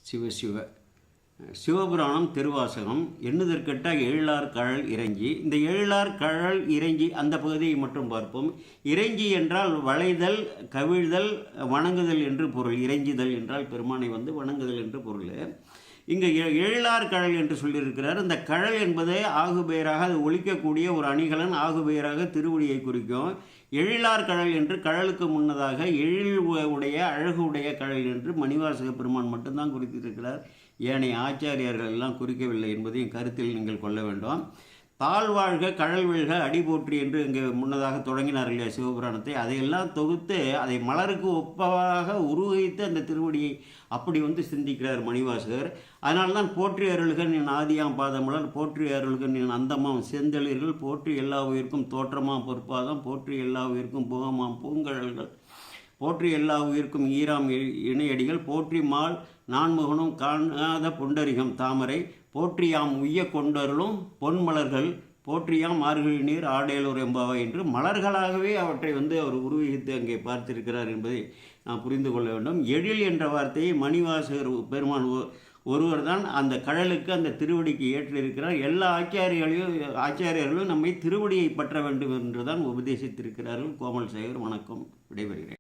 சிவ சிவ சிவபுராணம் திருவாசகம் எண்ணுதற்கெட்ட எழிலார் கழல் இறைஞ்சி. இந்த எழிலார் கழல் இறைஞ்சி அந்த பகுதியை மட்டும் பார்ப்போம். இறைஞ்சி என்றால் வளைதல், கவிழ்தல், வணங்குதல் என்று பொருள். இறைஞ்சிதல் என்றால் பெருமானை வணங்குதல் என்று பொருள். இங்கே எழிலார் கழல் என்று சொல்லியிருக்கிறார். இந்த கழல் என்பது ஆகுபெயராக அது ஒலிக்கக்கூடிய ஒரு அணிகலன், ஆகுபெயராக திருவடியை குறிக்கும். எழிலார் கழல் என்று கழலுக்கு முன்னதாக எழில் உடைய அழகு உடைய கழல் என்று மணிவாசக பெருமான் மட்டும்தான் குறித்திருக்கிறார். ஏனைய ஆச்சாரியர்கள் எல்லாம் குறிக்கவில்லை என்பதையும் கருத்தில் நீங்கள் கொள்ள வேண்டும். தாழ்வாழ்க கழல் வெல்க அடி போற்றி என்று இங்கே முன்னதாக தொடங்கினார் இல்லையா சிவபுராணத்தை. அதையெல்லாம் தொகுத்து அதை மலருக்கு ஒப்பாக உருவகித்து அந்த திருவடியை அப்படி சிந்திக்கிறார் மணிவாசகர். அதனால்தான் போற்றி அருள்கள் என் ஆதியாம் பாதமலர், போற்றி அருள்கள் என் அந்தமாம் செந்தளிர்கள், போற்றி எல்லா உயிர்க்கும் தோற்றமாம் பொற்பாதம், போற்றி எல்லா உயிர்க்கும் புகமாம் பூங்கழல்கள், போற்றி எல்லா உயிர்க்கும் ஈராம் இணையடிகள், போற்றி மால் நான்முகனும் காணாத புண்டரிகம் தாமரை, போற்றியாம் உய்ய கொண்டருளும் பொன்மலர்கள், போற்றியாம் மார்கழி நீர் ஆடேலூர் என்பவை என்று மலர்களாகவே அவற்றை அவர் உருவகித்து அங்கே பார்த்திருக்கிறார் என்பதை நாம் புரிந்து கொள்ள வேண்டும். எழில் என்ற வார்த்தையை மணிவாசகர் பெருமான் ஒருவர் தான் அந்த கழலுக்கு அந்த திருவடிக்கு ஏற்றிருக்கிறார். எல்லா ஆச்சாரியர்களும் நம்மை திருவடியை பற்ற வேண்டும் என்று தான் உபதேசித்திருக்கிறார்கள். கோமல் சேகர் வணக்கம், விடைபெறுகிறேன்.